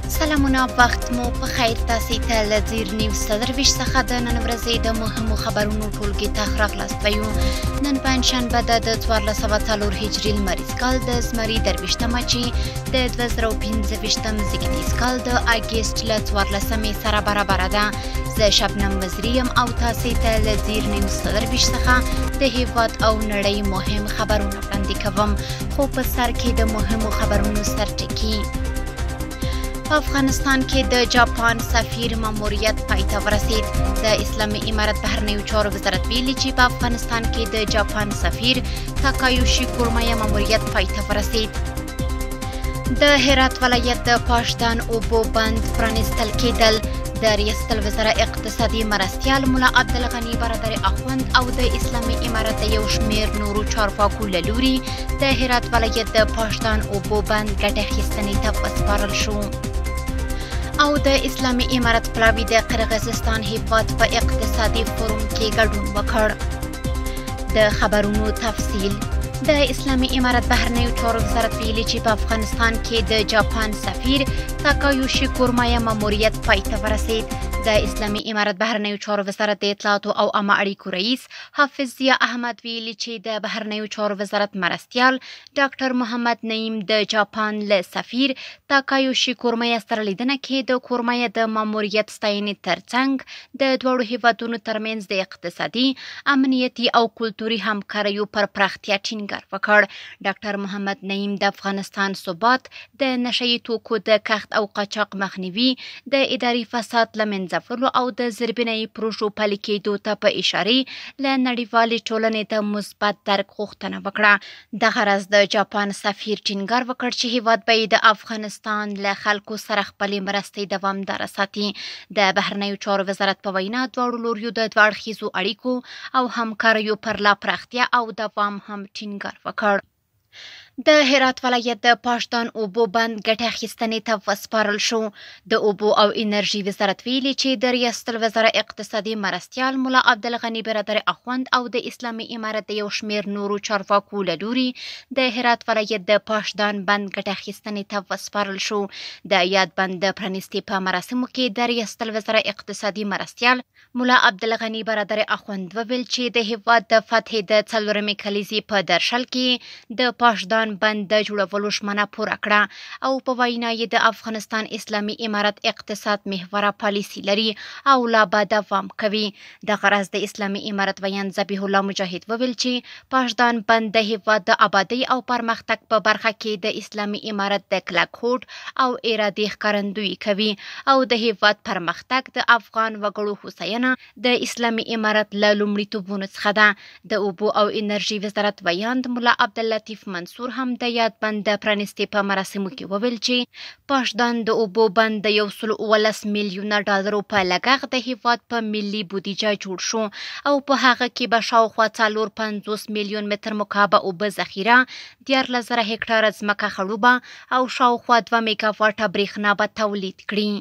سلامونه وخت مو په خیر تاسې ته له زیر نیوز سدرویش څخه د نن ورځې د مهمو خبرونو ټولګي ته راغلاست ویو. نن پنجشنبه ده د 1404 هجري لمریز کال د زمري درویشتمه چې د 2015 زیږدیز کال د اګست له 14 سره برابره ده. زه شبنم وزیری یم او تاسې ته له زیر نیوز سدرویش څخه د هیواد او نړۍ مهم خبرونه وړاندې کوم، خو په سر کې د مهمو خبرونو سرټکي. په افغانستان کې د جاپان سفیر ماموریت پای ته ورسید. د اسلامي امارت بهرنیو چارو وزارت ویلي چې په افغانستان کې د جاپان سفیر تاکایوشي کورمایا ماموریت پای ته ورسید. د هرات ولایت د پاشدان اوبو بند پرانیستل کېدل. د ریاست الوزرا اقتصادي مرستیال ملا عبدالغني برادر اخوند او د اسلامي امارت د یو شمیر نورو چارواکو له لوري د هرات ولایت د پاشدان اوبو بند ګټه اخیستنې ته وسپارل شو. او د اسلامي امارت پلاوی د قرغیزستان هیواد په اقتصادي فورم کې ګډون وکړ. د خبرونو تفصیل. د اسلامي امارت بهرنیو چارو وزارت ویلي چې په افغانستان کې د جاپان سفیر تاکایوشي کورمایا ماموریت پای ته ورسید. د اسلامي امارت بهرنیو چارو وزارت د اطلاعاتو او عامه اړیکو رئیس حافظ ضیا احمد ویلي چې د بهرنیو چارو وزارت مرستیال ډاکټر محمد نعیم د جاپان له سفیر تاکایوشي کورمایا سره لیدنه کې د کورمایا د ماموریت ستاینې ترڅنګ د دواړو هیوادونو ترمنځ د اقتصادي، امنیتي او کلتوري همکاریو پر پراختیا ټینګار وکړ. ډاکټر محمد نعیم د افغانستان ثبات، د نشه یي توکو د کښت او قاچاق مخنیوي، د اداري فساد له منځه وړلو او د زیربنایي پروژو پلي کېدو ته په اشارې له نړیوالې ټولنې د مثبت درک غوښتنه وکړه. دغه راز د جاپان سفیر ټینګار وکړ چې هیواد به یې د افغانستان له خلکو سره خپلې مرستې دوامداره ساتي. د بهرنیو چارو وزارت په وینا دواړو لوریو د دوه اړخیزو اړیکو او همکاریو پر لا پراختیا او دوام هم ټینګار وکړ. د هرات ولایت د پاشدان اوبو بند ګټه اخیستنې ته وسپارل شو. د اوبو او انرژي وزارت ویلي چې د ریاست الوزرا اقتصادي مرستیال ملا عبدالغني برادر اخوند او د اسلامي امارت د یو شمیر نورو چارواکو له لوري د هرات ولایت د پاشدان بند ګټه اخیستنې ته وسپارل شو. د یاد بند د پرانیستي په مراسمو کې د ریاست الوزرا اقتصادي مرستیال ملا عبدالغني برادر اخوند وویل چې د هیواد د فتحې د 4مې کلیزې په درشل کې د پاشدان بند د جوړولو ژمنه پوره کړه او په وینا یې د افغانستان اسلامي امارت اقتصاد محوره پالیسي لري او لا به دوام کوي. دغه راز د اسلامي امارت ویان ذبیح الله مجاهد وویل چې پاشدان بند د هیواد د آبادی او پرمختګ په برخه کې د اسلامي امارت د کلک هوډ او ارادې ښکارندویي کوي او د هیواد پرمختګ د افغان وګړو هوساینه د اسلامي امارت له لومړیتوبونو څخه ده. د اوبو او انرژي وزارت ویاند ملا عبداللطیف منصور هم د یاد بند د پرانیستي په مراسمو کې وویل چې پاشدان د اوبو بند د 119 میلیونه ډالرو په لګښت د هیواد په ملي بودیجه جوړ شو او په هغه کې به شاوخوا 450 میلیون متر مکعب اوبه ذخیره، 14,000 هکټاره ځمکه خړوبه او شاوخوا 2 میګا واټه برېښنا به تولید کړي.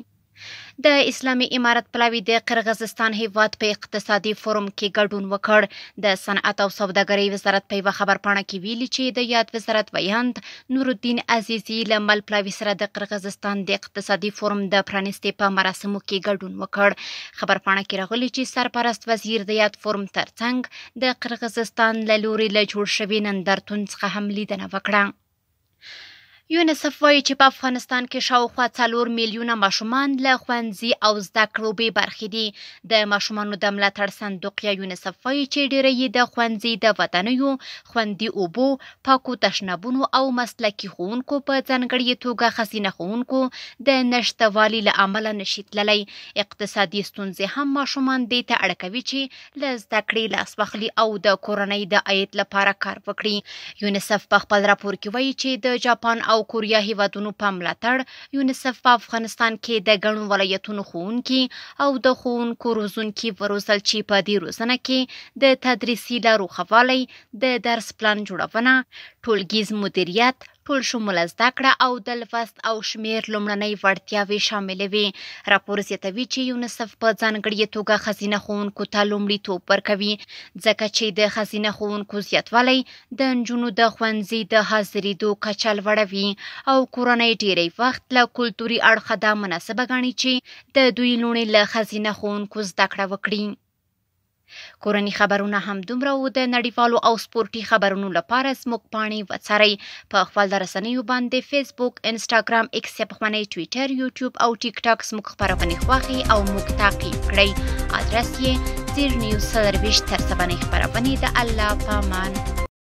د اسلامي امارت پلاوی د قرغیزستان هیواد په اقتصادي فورم کې ګډون وکړ. د صنعت او سوداګرۍ وزارت په یوه خبرپاڼه کې ویلي چې د یاد وزارت ویاند نورالدین عزیزي له مل پلاوي سره د قرغیزستان د اقتصادي فورم د پرانیستي په مراسمو کې ګډون وکړ. خبرپاڼه کې راغلي چې سرپرست وزیر د یاد فورم ترڅنګ د قرغیزستان له لوري له جوړ شوي نندارتون څخه هم لیدنه وکړه. یونیسف وایي چې په افغانستان کې شاوخوا 4 میلیونه ماشومان له ښوونځي او زده کړو بې برخې دي. د ماشومانو د ملاتړ صندوق یا یونیسف وایي چې ډیری یې د ښوونځي د ودانیو، خوندي اوبو، پاکو تشنابونو او مسلکي ښوونکو په ځانګړې توګه ښځینه ښوونکو د نشتوالي له امله نشي تللی. اقتصادي ستونزې هم ماشومان دې ته اړ کوي چې له زده کړې لاس واخلي او د کورنۍ د عاید لپاره کار وکړي. یونیسف په خپل راپور کې وایي چې د جاپان او کوریا هیوادونو په ملاتړ یونیسف په افغانستان کې د ګڼو ولایتونو ښوونکي او د ښوونکو روزونکي وروزل چې په دې روزنه کې د تدریسي لارو ښه والی، د درس پلان جوړونه، ټولګیز مدیریت، ټول شموله زده کړه او د لوست او شمېر لومړنۍ وړتیاوې شاملې وي. راپور زیاتوي چې یونیسف په ځانګړې توګه ښځینه ښوونکو ته لومړیتوب ورکوي ځکه چې د ښځینه ښوونکو زیاتوالی د نجونو د ښوونځي د حاضرېدو کچه لوړوي او کورنۍ ډېری وخت له کلتوري اړخه دا مناسبه ګڼي چې د دوی لوڼې له ښځینه ښوونکو زده کړه وکړي. کورني خبرونه هم دومره وو. د نړیوالو او سپورټي خبرونو لپاره زموږ پاڼې وڅارئ په خپل رسنیو باندې فیسبوک، انسټاګرام، ایکس یا پخوانی ټویټر، یوټیوب او ټیک ټاک زموږ خپرونې خوښې او موږ تعقیب کړئ. ادرس یې زیر نیوز 24 تر سبانۍ خپرونې. د الله په امان.